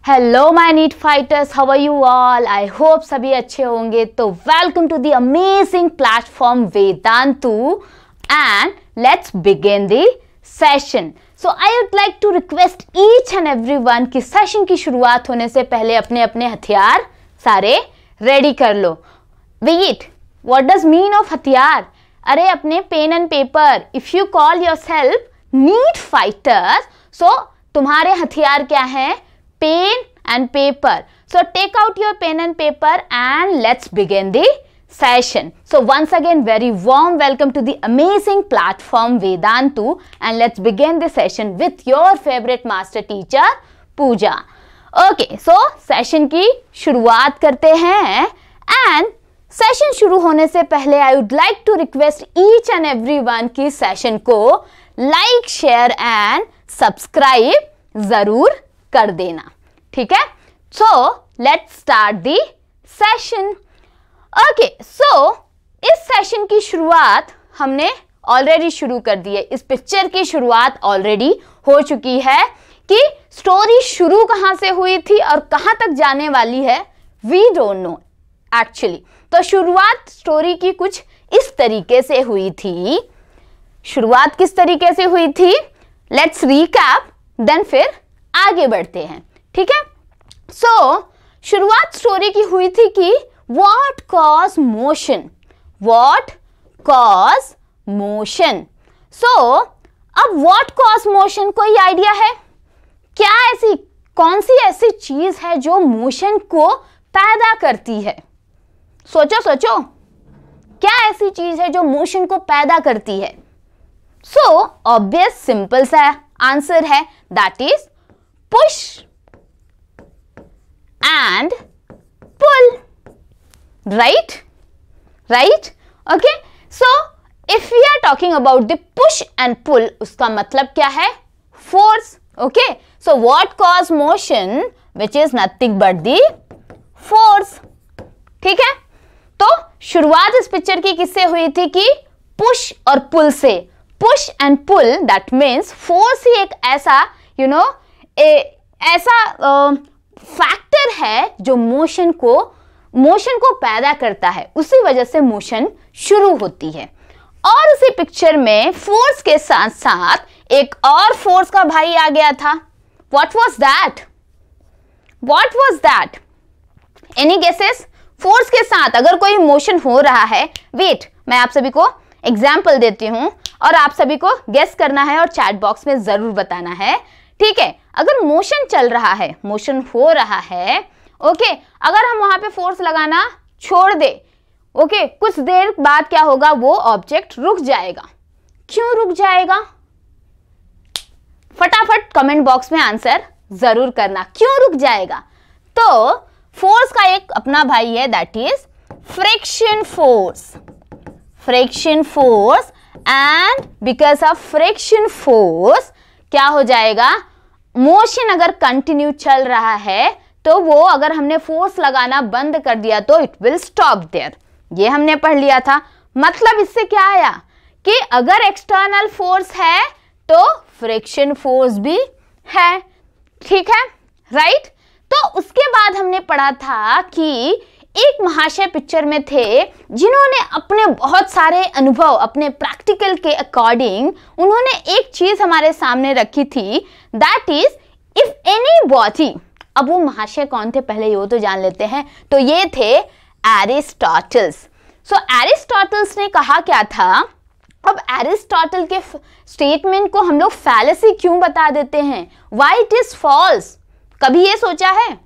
Hello my NEET fighters, how are you all? I hope सभी अच्छे होंगे। तो welcome to the amazing platform Vedantu and let's begin the session. So I would like to request each and everyone कि session की शुरुआत होने से पहले अपने अपने हथियार सारे रेडी कर लो। Wait, what does mean of हथियार? अरे अपने pen and paper. If you call yourself NEET fighters, so तुम्हारे हथियार क्या हैं? Pen and paper. So take out your pen and paper and let's begin the session. So once again, very warm welcome to the amazing platform Vedantu, and let's begin the session with your favorite master teacher Pooja. Okay, so session की शुरुआत करते हैं and session शुरू होने से पहले I would like to request each and everyone कि session को like, share and subscribe जरूर कर देना, ठीक है? So let's start the session. Okay, so इस सेशन की शुरुआत हमने ऑलरेडी शुरू कर दी है। इस पिक्चर की शुरुआत ऑलरेडी हो चुकी है कि स्टोरी शुरू कहां से हुई थी और कहां तक जाने वाली है वी डोंट नो एक्चुअली। तो शुरुआत स्टोरी की कुछ इस तरीके से हुई थी। शुरुआत किस तरीके से हुई थी? लेट्स रिकैप, देन फिर आगे बढ़ते हैं, ठीक है? सो शुरुआत स्टोरी की हुई थी कि what cause motion, what cause motion. So अब व्हाट कॉज मोशन, कोई आइडिया है क्या? ऐसी कौन सी ऐसी चीज है जो मोशन को पैदा करती है? सोचो सोचो, क्या ऐसी चीज है जो मोशन को पैदा करती है? सो ऑब्वियस सिंपल सा आंसर है, that is push and pull, right? Okay, so if we are talking about the push and pull, उसका मतलब क्या है? Force. Okay, so what cause motion, which is nothing but the force. ठीक है? तो शुरुआत इस पिक्चर की किससे हुई थी कि push और pull से। push and pull, that means force ही एक ऐसा ऐसा फैक्टर है जो मोशन को पैदा करता है, उसी वजह से मोशन शुरू होती है। और उसी पिक्चर में फोर्स के साथ साथ एक और फोर्स का भाई आ गया था। What was that? Any guesses? Force के साथ अगर कोई मोशन हो रहा है, वेट, मैं आप सभी को एग्जाम्पल देती हूं और आप सभी को गेस करना है और चैट बॉक्स में जरूर बताना है, ठीक है? अगर मोशन चल रहा है, मोशन हो रहा है, ओके, अगर हम वहां पे फोर्स लगाना छोड़ दे, ओके, कुछ देर बाद क्या होगा? वो ऑब्जेक्ट रुक जाएगा। क्यों रुक जाएगा? फटाफट कमेंट बॉक्स में आंसर जरूर करना, क्यों रुक जाएगा? तो फोर्स का एक अपना भाई है, that is friction force and because of friction force क्या हो जाएगा? मोशन अगर कंटिन्यू चल रहा है तो वो अगर हमने फोर्स लगाना बंद कर दिया तो इट विल स्टॉप देयर। ये हमने पढ़ लिया था। मतलब इससे क्या आया कि अगर एक्सटर्नल फोर्स है तो फ्रिक्शन फोर्स भी है, ठीक है, राइट? तो उसके बाद हमने पढ़ा था कि एक महाशय पिक्चर में थे जिन्होंने अपने बहुत सारे अनुभव अपने प्रैक्टिकल के अकॉर्डिंग उन्होंने एक चीज हमारे सामने रखी थी, that is if any body. अब वो महाशय कौन थे पहले ये तो जान लेते हैं। तो ये थे एरिस्टोटल्स। सो एरिस्टोटल्स ने कहा क्या था? अब एरिस्टोटल के स्टेटमेंट को हम लोग फैलेसी क्यों बता देते हैं? Why it is false? कभी ये सोचा है?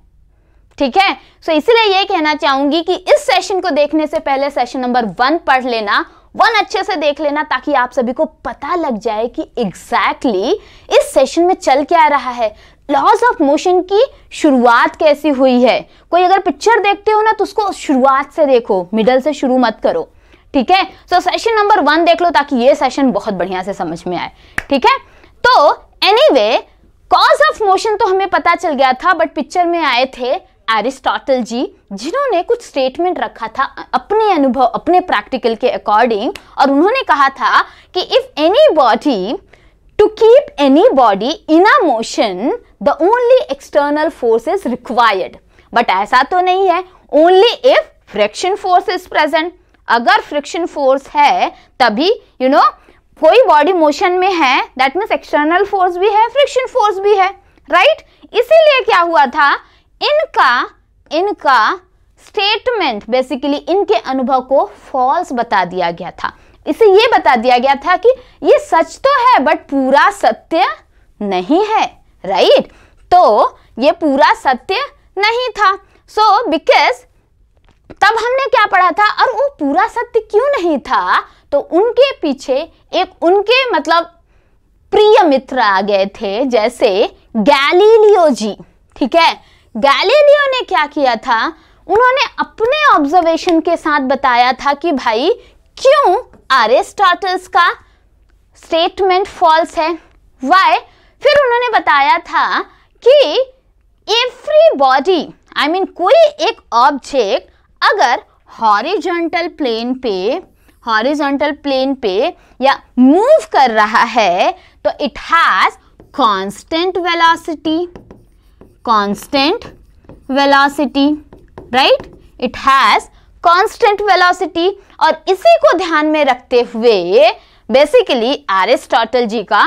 ठीक है, सो इसीलिए ये कहना चाहूंगी कि इस सेशन को देखने से पहले सेशन नंबर 1 पढ़ लेना, 1 अच्छे से देख लेना, ताकि आप सभी को पता लग जाए कि एग्जैक्टली इस सेशन में चल क्या रहा है, लॉज ऑफ मोशन की शुरुआत कैसी हुई है। कोई अगर पिक्चर देखते हो ना तो उसको शुरुआत से देखो, मिडल से शुरू मत करो, ठीक है? सो सेशन नंबर 1 देख लो ताकि ये सेशन बहुत बढ़िया से समझ में आए, ठीक है? तो एनीवे, कॉज ऑफ मोशन तो हमें पता चल गया था, बट पिक्चर में आए थे एरिस्टोटल जी, जिन्होंने कुछ स्टेटमेंट रखा था अपने अनुभव अपने प्रैक्टिकल के अकॉर्डिंग, और उन्होंने कहा था कि if any body To keep any body in a motion, the only external force is required. But ऐसा तो नहीं है, only if friction force is present. अगर friction force है तभी कोई बॉडी मोशन में है, दैट मीन्स एक्सटर्नल फोर्स भी है, फ्रिक्शन फोर्स भी है, राइट? इसीलिए क्या हुआ था, इनका स्टेटमेंट बेसिकली इनके अनुभव को फॉल्स बता दिया गया था। इसे ये बता दिया गया था कि ये सच तो है बट पूरा सत्य नहीं है, राइट? तो ये पूरा सत्य नहीं था। सो बिकॉज तब हमने क्या पढ़ा था, और वो पूरा सत्य क्यों नहीं था, तो उनके पीछे एक उनके मतलब प्रिय मित्र आ गए थे, जैसे गैलीलियो जी। ठीक है, गैलीलियो ने क्या किया था, उन्होंने अपने ऑब्जर्वेशन के साथ बताया था कि भाई क्यों एरिस्टोटल्स का स्टेटमेंट फॉल्स है, व्हाई। फिर उन्होंने बताया था कि एवरी बॉडी, आई मीन कोई एक ऑब्जेक्ट अगर हॉरिजॉन्टल प्लेन पे या मूव कर रहा है तो it has constant velocity, right? It has constant velocity. और इसी को ध्यान में रखते हुए बेसिकली एरिस्टोटल जी का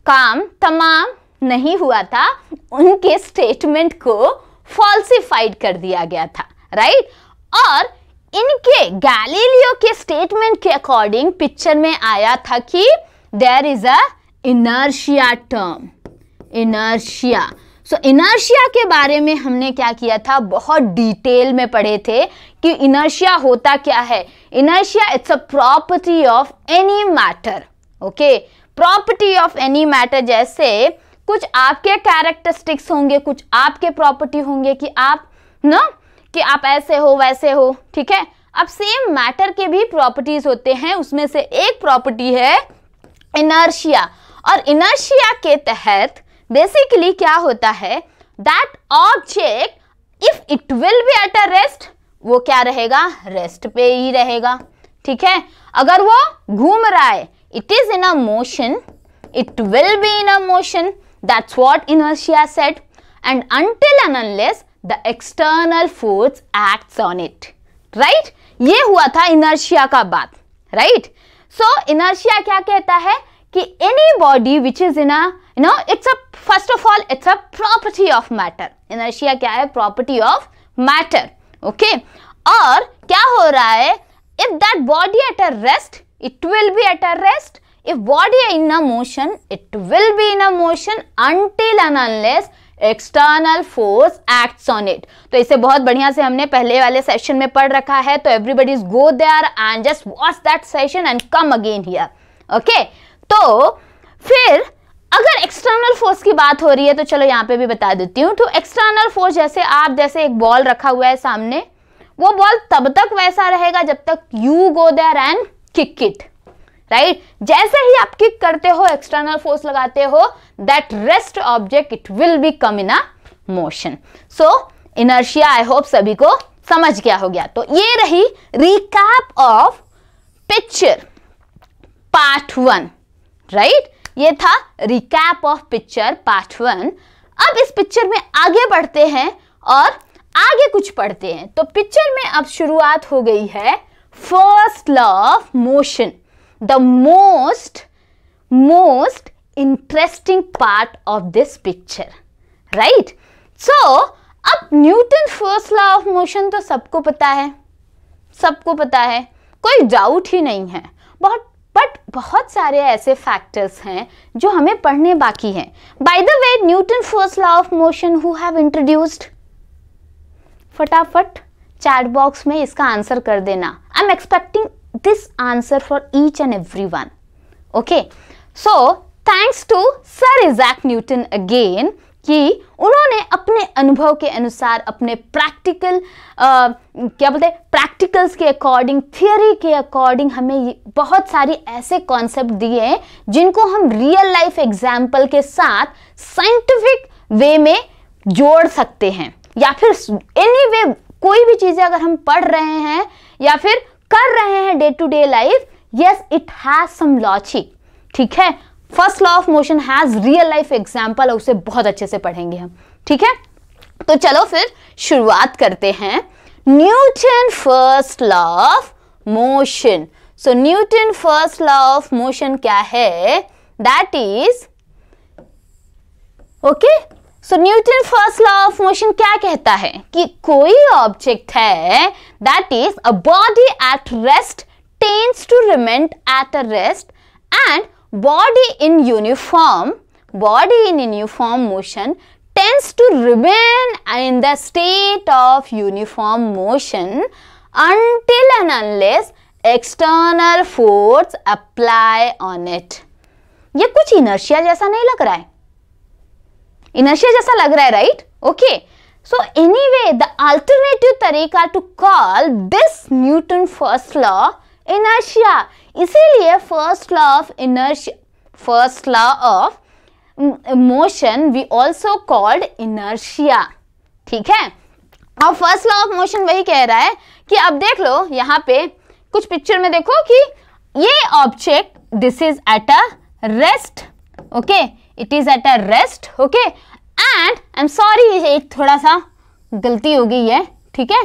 काम तमाम नहीं हुआ था, उनके स्टेटमेंट को फॉल्सिफाइड कर दिया गया था, राइट? और इनके गैलीलियो के स्टेटमेंट के अकॉर्डिंग पिक्चर में आया था कि there is a inertia term, inertia. So inertia के बारे में हमने क्या किया था, बहुत डिटेल में पढ़े थे कि इनर्शिया होता क्या है। Inertia it's a property of any matter, okay, property of any matter. जैसे कुछ आपके कैरेक्टरिस्टिक्स होंगे, कुछ आपके प्रॉपर्टी होंगे कि आप कि आप ऐसे हो वैसे हो, ठीक है? अब सेम मैटर के भी प्रॉपर्टीज होते हैं, उसमें से एक प्रॉपर्टी है इनर्शिया। और इनर्शिया के तहत बेसिकली क्या होता है, that object if it will be at a rest, वो क्या रहेगा, रेस्ट पे ही रहेगा, ठीक है? अगर वो घूम रहा है, it is in a motion, it will be in a motion, that's what inertia said. And until and unless the external force acts on it, right? ये हुआ था इनर्शिया का बात, right? So इनर्शिया क्या कहता है कि any body which is in a it's a first of all it's a property of matter. Inertia क्या है, property of matter, okay? और क्या हो रहा है, if that body at a rest, it will be at a rest. If body in a motion, it will be in a motion until and unless external force acts on it. तो इसे बहुत बढ़िया से हमने पहले वाले session में पढ़ रखा है, तो everybody go there and just watch that session and come again here, okay? तो फिर अगर एक्सटर्नल फोर्स की बात हो रही है तो चलो यहाँ पे भी बता देती हूँ। तो एक्सटर्नल फोर्स जैसे एक बॉल रखा हुआ है सामने, वो बॉल तब तक वैसा रहेगा जब तक you go there and kick it, right? जैसे ही आप किक करते हो, एक्सटर्नल फोर्स लगाते हो, that rest object it will B come in a motion. So inertia I hope सभी को समझ गया हो गया। तो ये रही recap of picture part 1, right? ये था रिकैप ऑफ पिक्चर पार्ट 1। अब इस पिक्चर में आगे बढ़ते हैं और आगे कुछ पढ़ते हैं। तो पिक्चर में अब शुरुआत हो गई है first law of motion, the most interesting part of this picture, right? So अब Newton first law of motion तो सबको पता है, कोई डाउट ही नहीं है। बट बहुत सारे ऐसे फैक्टर्स हैं जो हमें पढ़ने बाकी हैं। By the way, Newton first law of motion who have introduced, फटाफट चैट बॉक्स में इसका आंसर कर देना। I am expecting this answer for each and every one, okay? So thanks to Sir Isaac Newton again कि उन्होंने अपने अनुभव के अनुसार, अपने प्रैक्टिकल प्रैक्टिकल्स के अकॉर्डिंग, थियोरी के अकॉर्डिंग हमें बहुत सारी ऐसे कॉन्सेप्ट दिए हैं जिनको हम रियल लाइफ एग्जाम्पल के साथ साइंटिफिक वे में जोड़ सकते हैं, या फिर एनी वे कोई भी चीजें अगर हम पढ़ रहे हैं या फिर कर रहे हैं day to day life, yes it has some logic, ठीक है? First law of motion has real life example, उसे बहुत अच्छे से पढ़ेंगे हम, ठीक है। तो चलो फिर शुरुआत करते हैं। Newton first law of motion. So Newton first law of motion क्या है? That is okay. So Newton first law of motion क्या कहता है कि कोई ऑब्जेक्ट है that is a body at rest tends to remain at a rest and body in uniform motion tends to remain in the state of uniform motion until and unless external force apply on it. ये कुछ inertia जैसा नहीं लग रहा है? inertia जैसा लग रहा है, right? Okay. So anyway, the alternative तरीका to call this Newton first law inertia. इसीलिए first law of inertia, first law of motion we also called inertia, ठीक है। और फर्स्ट लॉ ऑफ मोशन वही कह रहा है कि अब देख लो यहाँ पे कुछ पिक्चर में देखो कि ये object this is eight a rest, okay, it is eight a rest, okay, and I am sorry एक थोड़ा सा गलती हो गई है, ठीक है,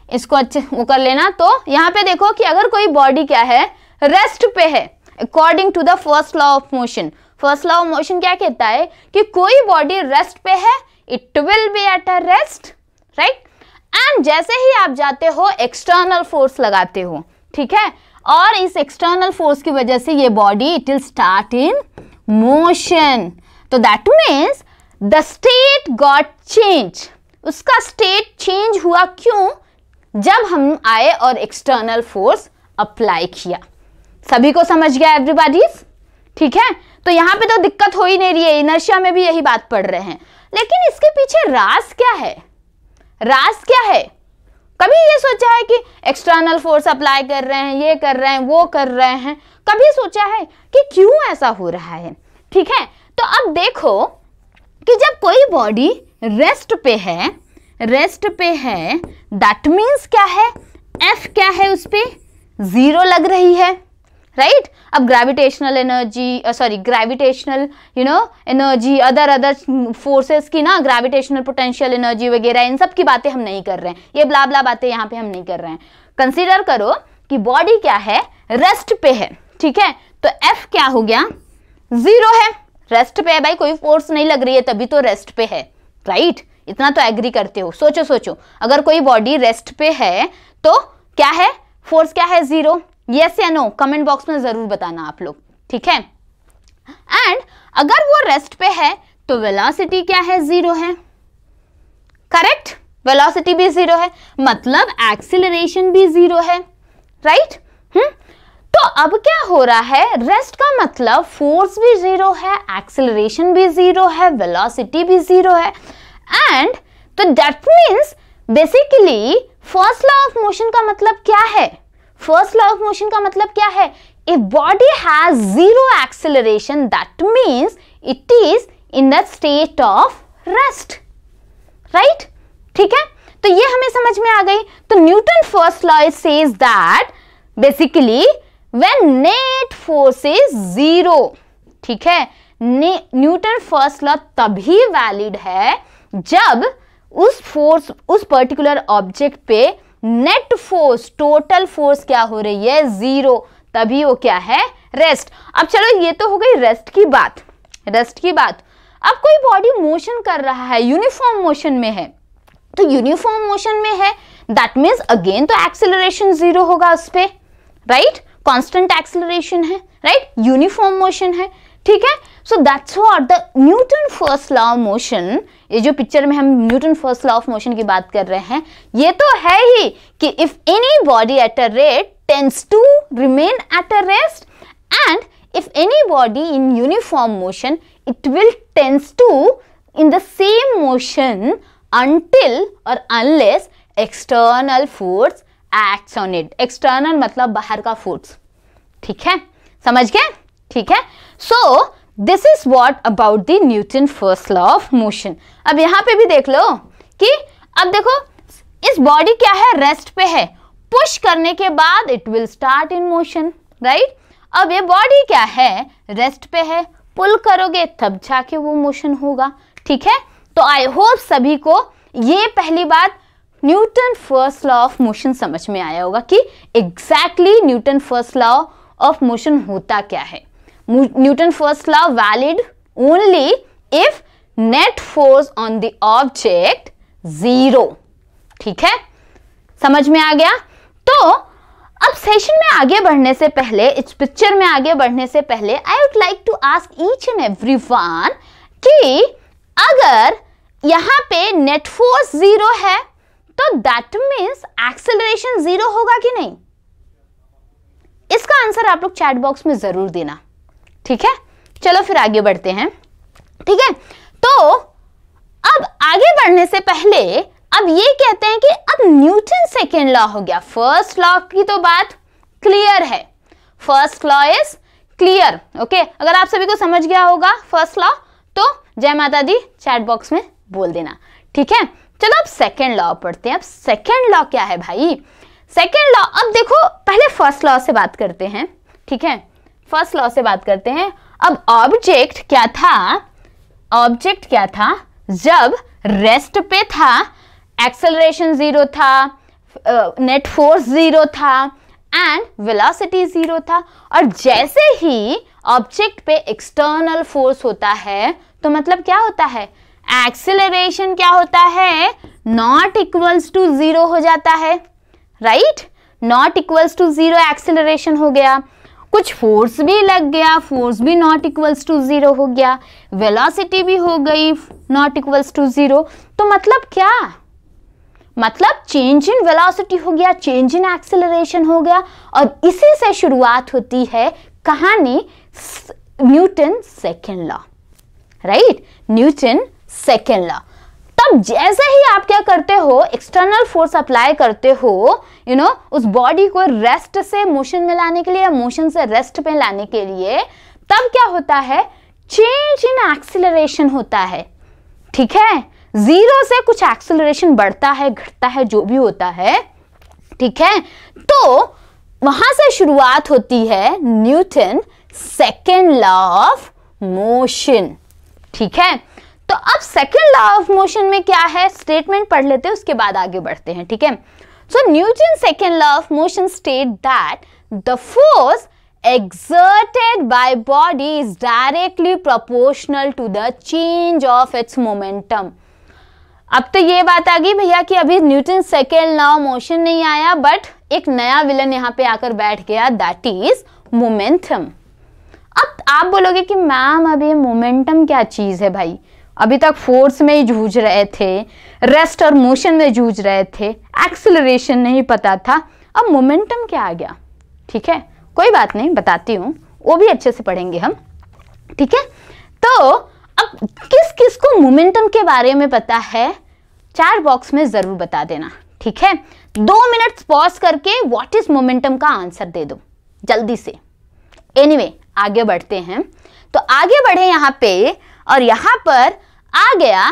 इसको अच्छे वो कर लेना। तो यहाँ पे देखो कि अगर कोई बॉडी क्या है, रेस्ट पे है, according to the first law of motion. First law of motion क्या कहता है कि कोई बॉडी रेस्ट पे है, it will be at a rest, right. And जैसे ही आप जाते हो एक्सटर्नल फोर्स लगाते हो, ठीक है, और इस एक्सटर्नल फोर्स की वजह से ये body it will start in motion. तो that means the state got change, उसका स्टेट चेंज हुआ। क्यों? जब हम आए और एक्सटर्नल फोर्स अप्लाई किया। सभी को समझ गया एवरीबॉडी? ठीक है। तो यहाँ पे तो दिक्कत हो ही नहीं रही है, इनर्शिया में भी यही बात पढ़ रहे हैं, लेकिन इसके पीछे राज क्या है? राज क्या है? कभी ये सोचा है कि एक्सटर्नल फोर्स अप्लाई कर रहे हैं, ये कर रहे हैं, वो कर रहे हैं? कभी सोचा है कि क्यों ऐसा हो रहा है? ठीक है। तो अब देखो कि जब कोई बॉडी रेस्ट पे है, दैट मीन्स क्या है, एफ क्या है, उस पे जीरो लग रही है, राइट। अब gravitational energy energy other forces की ना, ग्रेविटेशनल पोटेंशियल एनर्जी वगैरह, इन सब की बातें हम नहीं कर रहे हैं, ये ब्ला ब्ला बातें यहाँ पे हम नहीं कर रहे हैं। कंसीडर करो कि बॉडी क्या है, रेस्ट पे है, ठीक है। तो एफ क्या हो गया, जीरो है, रेस्ट पे है भाई, कोई फोर्स नहीं लग रही है, तभी तो रेस्ट पे है, राइट। इतना तो एग्री करते हो। सोचो अगर कोई बॉडी रेस्ट पे है तो क्या है, फोर्स क्या है, जीरो। यस या नो कमेंट बॉक्स में जरूर बताना आप लोग, ठीक है। एंड अगर वो रेस्ट पे है तो वेलोसिटी क्या है, जीरो है, करेक्ट। वेलोसिटी भी जीरो है, मतलब एक्सीलरेशन भी जीरो है, राइट। तो अब क्या हो रहा है, रेस्ट का मतलब फोर्स भी जीरो है, एक्सीलरेशन भी जीरो है, वेलोसिटी भी जीरो है। एंड तो that means basically first law of motion का मतलब क्या है? फर्स्ट लॉ ऑफ मोशन का मतलब क्या है? If body has zero acceleration that means it is in the state of rest, right. ठीक है। तो ये हमें समझ में आ गई। तो Newton first law says that basically when net force is zero, ठीक है, न्यूटन फर्स्ट लॉ तभी वैलिड है जब उस पर्टिकुलर ऑब्जेक्ट पे नेट फोर्स, टोटल फोर्स क्या हो रही है, जीरो, तभी वो क्या है, रेस्ट। अब चलो ये तो हो गई रेस्ट की बात। अब कोई बॉडी मोशन कर रहा है, यूनिफॉर्म मोशन में है, तो यूनिफॉर्म मोशन में है दैट मीन्स अगेन तो एक्सेलरेशन जीरो होगा उस पे, राइट। कांस्टेंट एक्सेलरेशन है, राइट, यूनिफॉर्म मोशन है, ठीक है। So that's what the Newton first law of motion, ये जो पिक्चर में हम Newton first law of motion की बात कर रहे हैं, ये तो है ही कि if any body at a rate tends to remain at a rest and if any body in uniform motion it will tends to in the same motion until or unless external force acts on it. external मतलब बाहर का force, ठीक है, समझ गए, ठीक है। so this is what about the Newton first law of motion. अब यहाँ पे भी देख लो कि अब देखो इस बॉडी क्या है, रेस्ट पे है, पुश करने के बाद it will start in motion, right. अब ये बॉडी क्या है, रेस्ट पे है, पुल करोगे तब जाके वो मोशन होगा, ठीक है। तो आई होप सभी को ये पहली बात Newton first law of motion समझ में आया होगा कि exactly Newton first law of motion होता क्या है। Newton first law valid only if net force on the object 0, ठीक है, समझ में आ गया। तो अब सेशन में आगे बढ़ने से पहले, इस पिक्चर में आगे बढ़ने से पहले I would like to ask each and everyone कि अगर यहां पे नेट फोर्स 0 है तो दैट मीन्स एक्सेलरेशन 0 होगा कि नहीं? इसका आंसर आप लोग चैट बॉक्स में जरूर देना, ठीक है। चलो फिर आगे बढ़ते हैं, ठीक है। तो अब आगे बढ़ने से पहले अब ये कहते हैं कि अब न्यूटन सेकेंड लॉ हो गया। फर्स्ट लॉ की तो बात क्लियर है, first law is clear, okay. अगर आप सभी को समझ गया होगा फर्स्ट लॉ तो जय माता दी चैट बॉक्स में बोल देना, ठीक है। चलो अब सेकेंड लॉ पढ़ते हैं। अब सेकेंड लॉ क्या है भाई? सेकेंड लॉ, अब देखो पहले फर्स्ट लॉ से बात करते हैं, ठीक है। फर्स्ट लॉ से बात करते हैं। अब ऑब्जेक्ट क्या था? ऑब्जेक्ट क्या था? जब रेस्ट पे था एक्सेलरेशन 0 था, नेट फोर्स 0 था एंड वेलोसिटी 0 था। और जैसे ही ऑब्जेक्ट पे एक्सटर्नल फोर्स होता है तो मतलब क्या होता है? एक्सेलरेशन क्या होता है? नॉट इक्वल्स टू 0 हो जाता है, right. Not equals to 0 acceleration हो गया, कुछ फोर्स भी लग गया, फोर्स भी नॉट इक्वल्स टू 0 हो गया, वेलोसिटी भी हो गई नॉट इक्वल्स टू 0। तो मतलब क्या? मतलब चेंज इन वेलोसिटी हो गया, चेंज इन एक्सेलरेशन हो गया। और इसी से शुरुआत होती है कहानी Newton second law, right. Newton second law. तब जैसे ही आप क्या करते हो, एक्सटर्नल फोर्स अप्लाई करते हो, उस बॉडी को रेस्ट से मोशन में लाने के लिए या मोशन से रेस्ट पे लाने के लिए, तब क्या होता है? चेंज इन एक्सेलरेशन होता है, ठीक है। 0 से कुछ एक्सेलरेशन बढ़ता है, घटता है, जो भी होता है, ठीक है। तो वहां से शुरुआत होती है Newton second law of motion, ठीक है। तो अब सेकेंड लॉ ऑफ मोशन में क्या है, स्टेटमेंट पढ़ लेते हैं, उसके बाद आगे बढ़ते हैं, ठीक है। So Newton second law of motion state that the force exerted by body is directly proportional to the change of its momentum। अब तो ये बात आ गई भैया कि अभी न्यूटन सेकेंड लॉ मोशन नहीं आया, बट एक नया विलन यहां पे आकर बैठ गया, दैट इज मोमेंटम। अब आप बोलोगे कि मैम अभी मोमेंटम क्या चीज है भाई? अभी तक फोर्स में ही जूझ रहे थे, रेस्ट और मोशन में जूझ रहे थे, एक्सेलरेशन नहीं पता था, अब मोमेंटम क्या आ गया? ठीक है, कोई बात नहीं, बताती हूँ, वो भी अच्छे से पढ़ेंगे हम, ठीक है। तो अब किस किस को मोमेंटम के बारे में पता है, चैट बॉक्स में जरूर बता देना, ठीक है। 2 मिनट पॉज करके व्हाट इज मोमेंटम का आंसर दे दो जल्दी से। एनीवे, आगे बढ़ते हैं। तो आगे बढ़े यहाँ पे, और यहाँ पर आ गया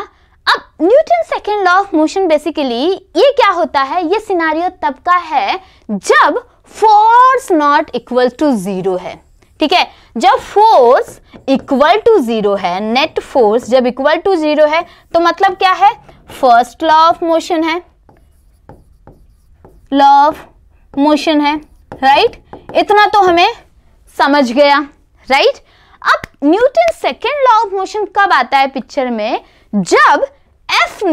अब Newton second law of motion. Basically ये क्या होता है, ये सिनारियो तब का है जब फोर्स नॉट इक्वल टू 0 है, ठीक है। जब फोर्स इक्वल टू 0 है, नेट फोर्स जब इक्वल टू 0 है, तो मतलब क्या है, फर्स्ट लॉ ऑफ मोशन है, लॉ ऑफ मोशन है, राइट। इतना तो हमें समझ गया, राइट। अब Newton second law of motion कब आता है पिक्चर में, जब F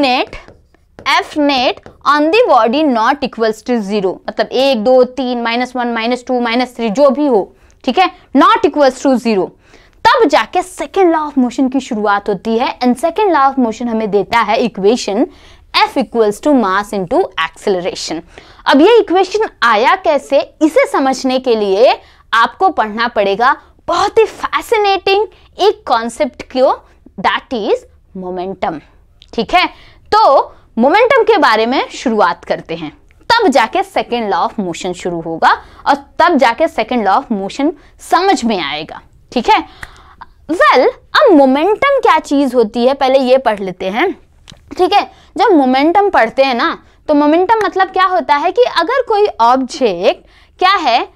net on the body not equals to 0, मतलब 1 2 3 -1 -2 -3 जो भी हो, ठीक है, नॉट इक्वल्स टू 0, तब जाके सेकेंड लॉ ऑफ मोशन की शुरुआत होती है। And second law of motion हमें देता है equation F equals to mass into acceleration. अब ये इक्वेशन आया कैसे, इसे समझने के लिए आपको पढ़ना पड़ेगा बहुत ही फैसिनेटिंग एक कॉन्सेप्ट को, दैट इज मोमेंटम, ठीक है। तो मोमेंटम के बारे में शुरुआत करते हैं, तब जाके सेकेंड लॉ ऑफ मोशन शुरू होगा और तब जाके सेकेंड लॉ ऑफ मोशन समझ में आएगा, ठीक है। वेल, अब मोमेंटम क्या चीज होती है पहले ये पढ़ लेते हैं, ठीक है। जब मोमेंटम पढ़ते हैं ना, तो मोमेंटम मतलब क्या होता है कि अगर कोई ऑब्जेक्ट क्या है,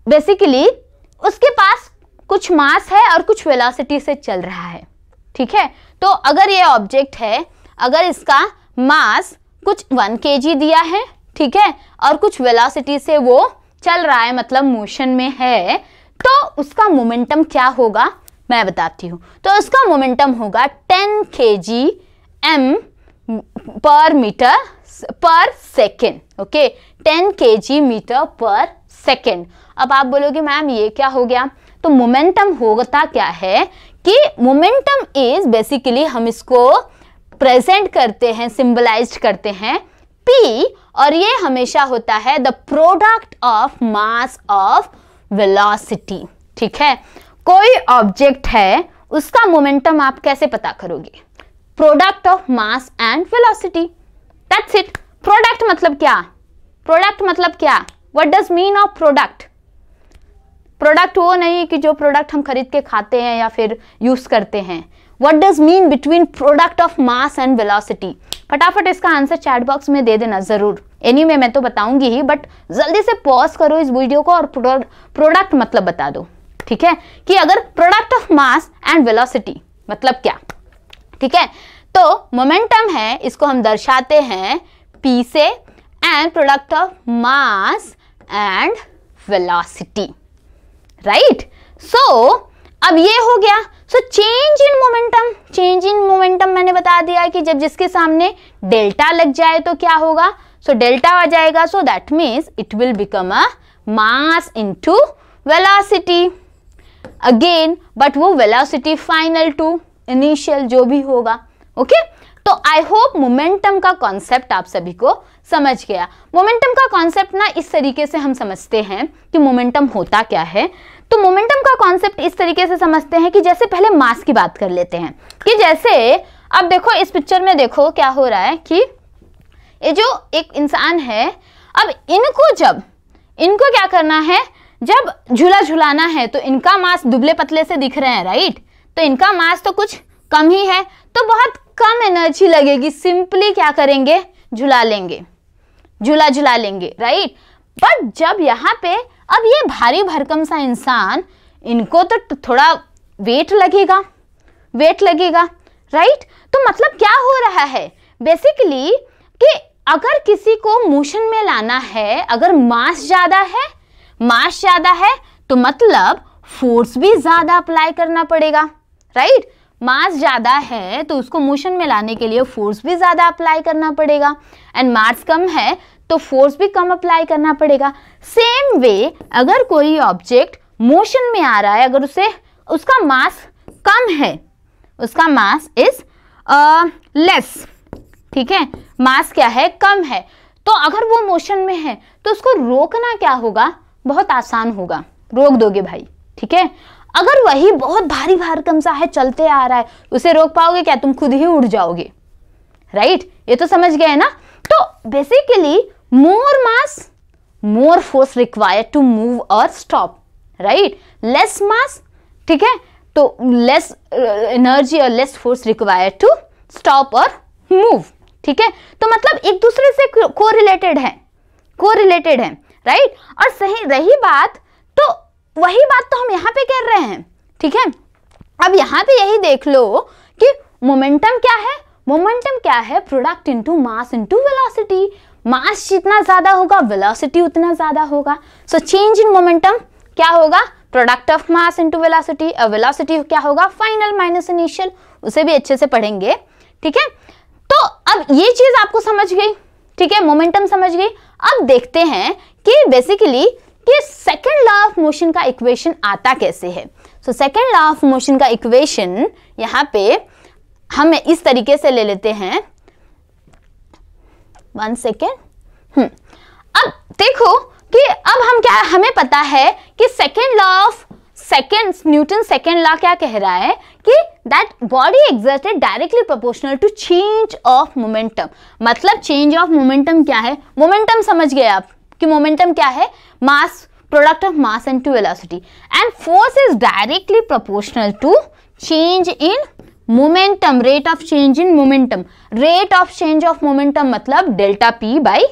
बेसिकली उसके पास कुछ मास है और कुछ वेलोसिटी से चल रहा है, ठीक है। तो अगर ये ऑब्जेक्ट है, अगर इसका मास कुछ 1 kg दिया है, ठीक है, और कुछ वेलोसिटी से वो चल रहा है, मतलब मोशन में है, तो उसका मोमेंटम क्या होगा मैं बताती हूँ। तो उसका मोमेंटम होगा 10 kgm पर मीटर पर सेकेंड, ओके, 10 kg मीटर पर सेकेंड। अब आप बोलोगे मैम ये क्या हो गया, तो मोमेंटम होता क्या है कि मोमेंटम इज बेसिकली, हम इसको प्रेजेंट करते हैं, सिंबलाइज्ड करते हैं P, और ये हमेशा होता है the product of mass of velocity, ठीक है। कोई ऑब्जेक्ट है, उसका मोमेंटम आप कैसे पता करोगे, product of mass and velocity, that's it. Product मतलब क्या, प्रोडक्ट मतलब क्या, what does mean of product. Product वो नहीं कि जो प्रोडक्ट हम खरीद के खाते हैं या फिर यूज करते हैं। What does mean between product of mass and velocity. फटाफट इसका आंसर चैट बॉक्स में दे देना जरूर। एनीवे मैं तो बताऊंगी ही, बट जल्दी से पॉज करो इस वीडियो को और प्रोडक्ट मतलब बता दो, ठीक है, कि अगर product of mass and velocity मतलब क्या, ठीक है। तो मोमेंटम है, इसको हम दर्शाते हैं P से, and product of mass and velocity, right. So अब ये हो गया। So change in momentum, change in momentum मैंने बता दिया कि जब जिसके सामने डेल्टा लग जाए तो क्या होगा, सो डेल्टा आ जाएगा, so that means it will become a mass into velocity again, but वो वेलोसिटी फाइनल टू इनिशियल जो भी होगा, ओके। तो आई होप मोमेंटम का कॉन्सेप्ट आप सभी को समझ गया। मोमेंटम का कॉन्सेप्ट ना इस तरीके से हम समझते हैं कि मोमेंटम होता क्या है। तो मोमेंटम का कॉन्सेप्ट इस तरीके से समझते हैं कि जैसे पहले मास की बात कर लेते हैं, कि जैसे अब देखो इस पिक्चर में देखो क्या हो रहा है कि ये जो एक इंसान है, अब इनको क्या करना है, जब झूला झुलाना है तो इनका मास दुबले पतले से दिख रहे हैं, राइट। तो इनका मास तो कुछ कम ही है, तो बहुत कम एनर्जी लगेगी, सिंपली क्या करेंगे, झूला लेंगे, झूला झुला लेंगे, राइट। बट जब यहाँ पे अब ये भारी भरकम सा इंसान, इनको तो थोड़ा वेट लगेगा, राइट। तो मतलब क्या हो रहा है बेसिकली कि अगर किसी को मोशन में लाना है, अगर मास ज्यादा है तो मतलब फोर्स भी ज्यादा अप्लाई करना पड़ेगा, राइट। मास ज्यादा है तो उसको मोशन में लाने के लिए फोर्स भी ज्यादा अप्लाई करना पड़ेगा, एंड मास कम है तो फोर्स भी कम अप्लाई करना पड़ेगा। सेम वे अगर कोई ऑब्जेक्ट मोशन में आ रहा है, अगर उसका मास कम है, उसका मास इज लेस, ठीक है, मास क्या है, कम है, तो अगर वो मोशन में है तो उसको रोकना क्या होगा, बहुत आसान होगा, रोक दोगे भाई, ठीक है। अगर वही बहुत भारी भरकम सा है, चलते आ रहा है, उसे रोक पाओगे क्या, तुम खुद ही उड़ जाओगे, राइट। ये तो समझ गए ना। तो basically more mass more force required to move और स्टॉप, राइट। लेस मास, ठीक है, तो लेस एनर्जी और less force required to stop और मूव, ठीक है। तो मतलब एक दूसरे से कोरिलेटेड है, राइट। और सही रही बात, तो वही बात तो हम यहाँ पे कर रहे हैं, ठीक है। अब यहाँ पे यही देख लो कि मोमेंटम क्या है, product into mass into velocity. Mass जितना ज्यादा होगा वेलोसिटी उतना ज्यादा होगा। सो चेंज इन मोमेंटम क्या होगा, product of mass into velocity, और वेलोसिटी क्या होगा, फाइनल माइनस इनिशियल, उसे भी अच्छे से पढ़ेंगे, ठीक है। तो अब ये चीज आपको समझ गई, ठीक है, मोमेंटम समझ गई। अब देखते हैं कि बेसिकली कि सेकेंड लॉ ऑफ मोशन का इक्वेशन आता कैसे है। So second law of motion का इक्वेशन यहाँ पे हम इस तरीके से ले लेते हैं, 1 सेकेंड। अब देखो कि अब हमें पता है कि second law of Newton second law क्या कह रहा है कि that body exerted directly proportional to change of momentum. मतलब चेंज ऑफ मोमेंटम क्या है, मोमेंटम समझ गए आप कि मोमेंटम क्या है, mass, product of mass and to velocity, and force is directly proportional to change in momentum, rate of change in momentum. Rate of change of momentum मतलब delta P by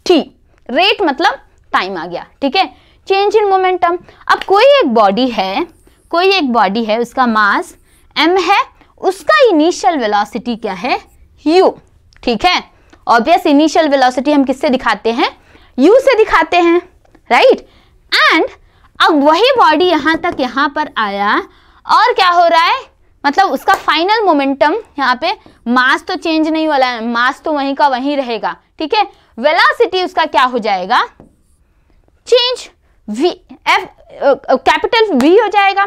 T, rate मतलब time आ गया, ठीक है, change in momentum. अब कोई एक body है, कोई एक बॉडी है, उसका मास m है, उसका इनिशियल वेलोसिटी क्या है, u, ठीक है। ऑब्वियस इनिशियल वेलोसिटी हम किससे दिखाते हैं, u से दिखाते हैं, राइट। एंड अब वही बॉडी यहां तक यहां पर आया और क्या हो रहा है, मतलब उसका फाइनल मोमेंटम, यहाँ पे मास तो चेंज नहीं वाला है, मास तो वहीं का वहीं रहेगा, ठीक है। वेलोसिटी उसका क्या हो जाएगा, change v, f capital v हो जाएगा,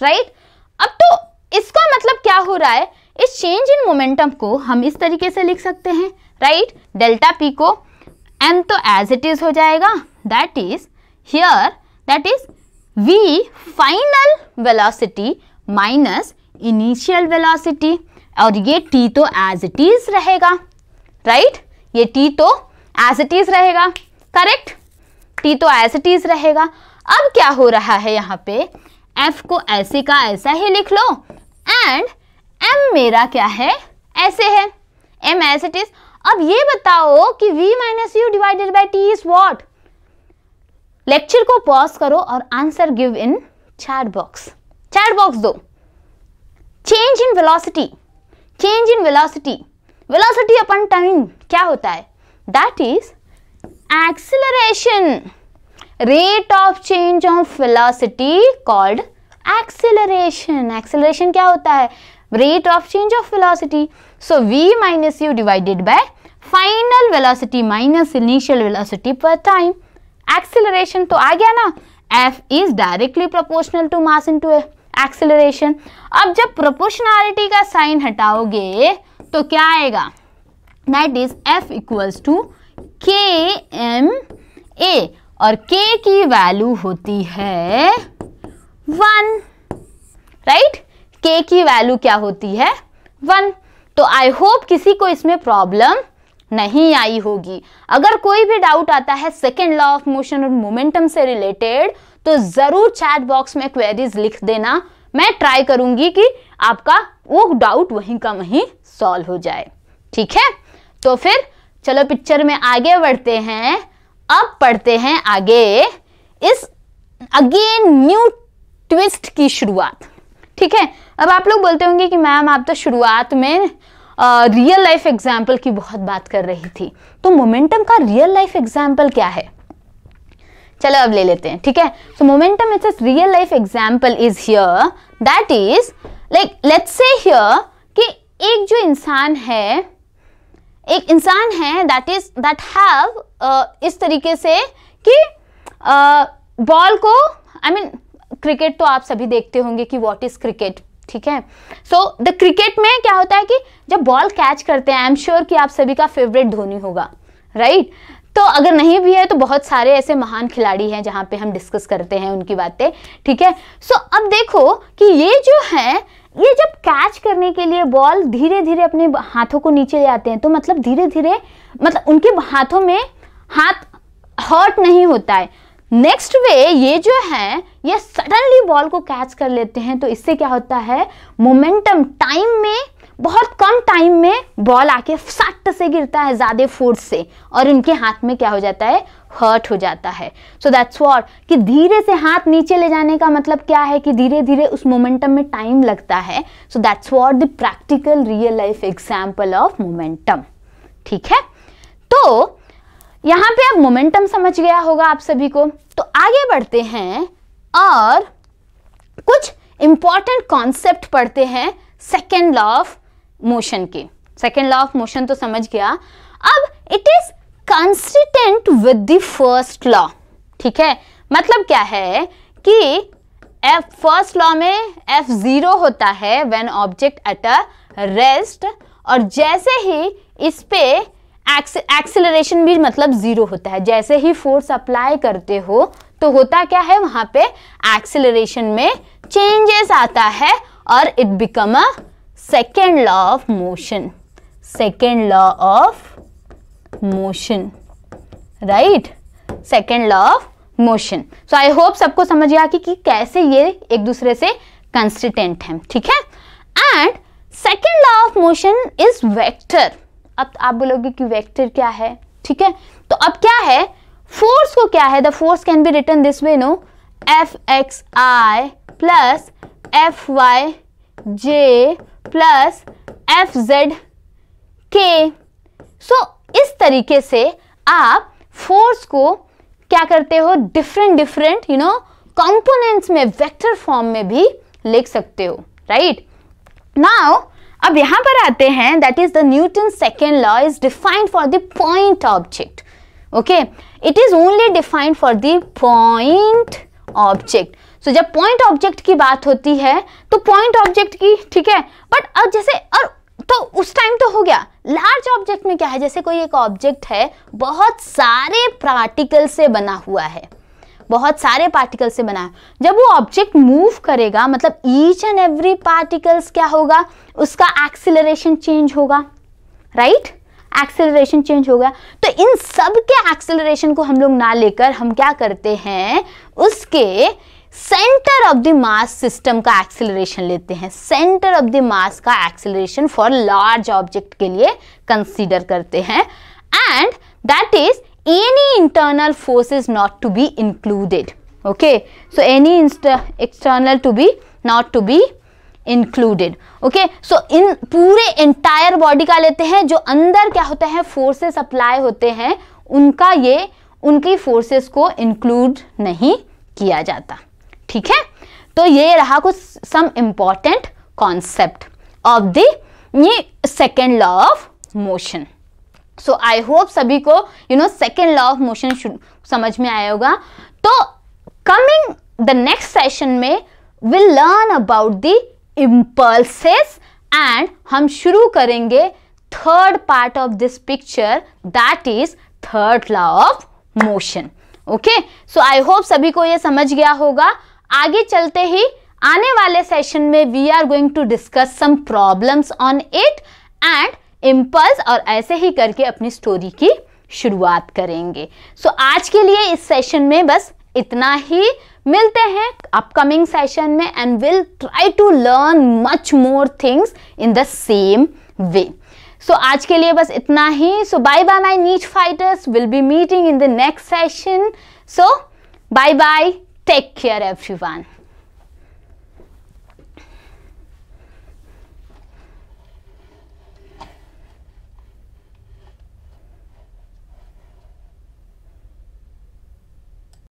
राइट। अब तो इसका मतलब क्या हो रहा है, इस चेंज इन मोमेंटम को हम इस तरीके से लिख सकते हैं, राइट। डेल्टा p को m तो एज इट इज हो जाएगा, that is here, that is v final velocity minus initial velocity, और ये t तो एज इट इज रहेगा, राइट। ये t तो एज इट इज रहेगा, करेक्ट, t तो एज इट इज रहेगा। अब क्या हो रहा है, यहाँ पे f को ऐसे का ऐसा ही लिख लो एंड m मेरा क्या है, ऐसे है, m एज इट इज। अब ये बताओ कि v minus u divided by t is what. Lecture को पॉज करो और answer give in chat box, chat box दो। Change in velocity, change in velocity, velocity upon time क्या होता है, that is acceleration, rate of change of velocity called acceleration. Acceleration क्या होता है, rate of change of velocity. So v minus u divided by final velocity minus initial velocity पर time. Acceleration तो आ गया ना, f is directly proportional to mass into acceleration. अब जब proportionality का साइन हटाओगे तो क्या आएगा, that is f equals to km a, और k की वैल्यू होती है 1, राइट। k की वैल्यू क्या होती है, 1। तो आई होप किसी को इसमें प्रॉब्लम नहीं आई होगी। अगर कोई भी डाउट आता है सेकेंड लॉ ऑफ मोशन और मोमेंटम से रिलेटेड तो जरूर चैट बॉक्स में क्वेरीज लिख देना, मैं ट्राई करूंगी कि आपका वो डाउट वहीं का वहीं सॉल्व हो जाए, ठीक है। तो फिर चलो पिक्चर में आगे बढ़ते हैं। अब पढ़ते हैं आगे इस अगेन न्यू ट्विस्ट की शुरुआत, ठीक है। अब आप लोग बोलते होंगे कि मैम आप तो शुरुआत में रियल लाइफ एग्जाम्पल की बहुत बात कर रही थी, तो मोमेंटम का रियल लाइफ एग्जाम्पल क्या है, चलो अब ले लेते हैं, ठीक है। सो momentum it's real life example is here, that is like let's say here कि एक जो इंसान है, एक इंसान है दैट हैव इस तरीके से कि बॉल को, आई मीन क्रिकेट तो आप सभी देखते होंगे कि व्हाट इज क्रिकेट, ठीक है। सो द क्रिकेट में क्या होता है कि जब बॉल कैच करते हैं, आई एम श्योर कि आप सभी का फेवरेट धोनी होगा, राइट। तो अगर नहीं भी है तो बहुत सारे ऐसे महान खिलाड़ी हैं जहां पे हम डिस्कस करते हैं उनकी बातें, ठीक है। सो अब देखो कि ये जो है, ये जब कैच करने के लिए बॉल धीरे धीरे अपने हाथों को नीचे ले आते हैं, तो मतलब धीरे धीरे, मतलब उनके हाथों में हाथ हर्ट नहीं होता है। नेक्स्ट वे ये जो है, ये सडनली बॉल को कैच कर लेते हैं, तो इससे क्या होता है, मोमेंटम टाइम में, बहुत कम टाइम में बॉल आके सट से गिरता है ज्यादा फोर्स से, और उनके हाथ में क्या हो जाता है, हर्ट हो जाता है। सो दैट्स व्हाट, कि धीरे से हाथ नीचे ले जाने का मतलब क्या है कि धीरे धीरे उस मोमेंटम में टाइम लगता है। So that's what the practical real life example of momentum, ठीक है। तो यहां पे अब मोमेंटम समझ गया होगा आप सभी को। तो आगे बढ़ते हैं और कुछ इंपॉर्टेंट कॉन्सेप्ट पढ़ते हैं सेकेंड लॉ ऑफ मोशन के। सेकेंड लॉ ऑफ मोशन तो समझ गया, अब it is consistent with the first law, ठीक है। मतलब क्या है कि फर्स्ट लॉ में F0 होता है when object at a rest, और जैसे ही इस पे एक्सेलरेशन भी मतलब 0 होता है, जैसे ही फोर्स अप्लाई करते हो तो होता क्या है, वहां पे एक्सेलरेशन में चेंजेस आता है और it become a second law of motion, second law of motion, right, second law of motion. So I hope सबको समझ गया कि कैसे ये एक दूसरे से कंसिस्टेंट है, ठीक है। And second law of motion is vector. अब आप बोलोगे कि वेक्टर क्या है, ठीक है। तो अब क्या है, फोर्स को क्या है, the force can be written this way, no, F x I plus Fy plus Fz so इस तरीके से आप फोर्स को क्या करते हो, डिफरेंट कंपोनेंट्स में वेक्टर फॉर्म में भी लिख सकते हो, राइट। नाउ अब यहां पर आते हैं, that is the Newton second law is defined for the point object. Okay, it is only defined for the point object. So जब पॉइंट ऑब्जेक्ट की बात होती है तो पॉइंट ऑब्जेक्ट की, ठीक है, बट अब जैसे और तो उस टाइम तो हो गया। लार्ज ऑब्जेक्ट में क्या है, जैसे कोई एक ऑब्जेक्ट है बहुत सारे पार्टिकल से बना हुआ है, बहुत सारे पार्टिकल से बना है, जब वो ऑब्जेक्ट मूव करेगा मतलब ईच एंड एवरी पार्टिकल्स क्या होगा, उसका एक्सीलरेशन चेंज होगा, राइट, एक्सीलरेशन चेंज होगा। तो इन सब के एक्सीलरेशन को हम लोग ना लेकर हम क्या करते हैं, उसके centre of the mass system का एक्सीलरेशन लेते हैं, सेंटर ऑफ द मास का एक्सीलरेशन फॉर लार्ज ऑब्जेक्ट के लिए कंसीडर करते हैं, and that is any internal force is not to be included. Okay, so any external to be not to be included. Okay, so इन पूरे entire body का लेते हैं, जो अंदर क्या होता है फोर्सेस अप्लाई होते हैं उनका ये उनकी फोर्सेस को इंक्लूड नहीं किया जाता, ठीक है। तो ये रहा कुछ some important concept of the second law of motion. So I hope सभी को सेकेंड लॉ ऑफ मोशन समझ में आया होगा। तो कमिंग द नेक्स्ट सेशन में will learn about the impulses and हम शुरू करेंगे third part of this picture, that is third law of motion. Okay, so I hope सभी को ये समझ गया होगा। आगे चलते ही आने वाले सेशन में we are going to discuss some problems on it and impulse, और ऐसे ही करके अपनी स्टोरी की शुरुआत करेंगे। सो आज के लिए इस सेशन में बस इतना ही, मिलते हैं अपकमिंग सेशन में and will try to learn much more things in the same way. So आज के लिए बस इतना ही। So bye bye my niche fighters, will be meeting in the next session. So bye bye, take care everyone.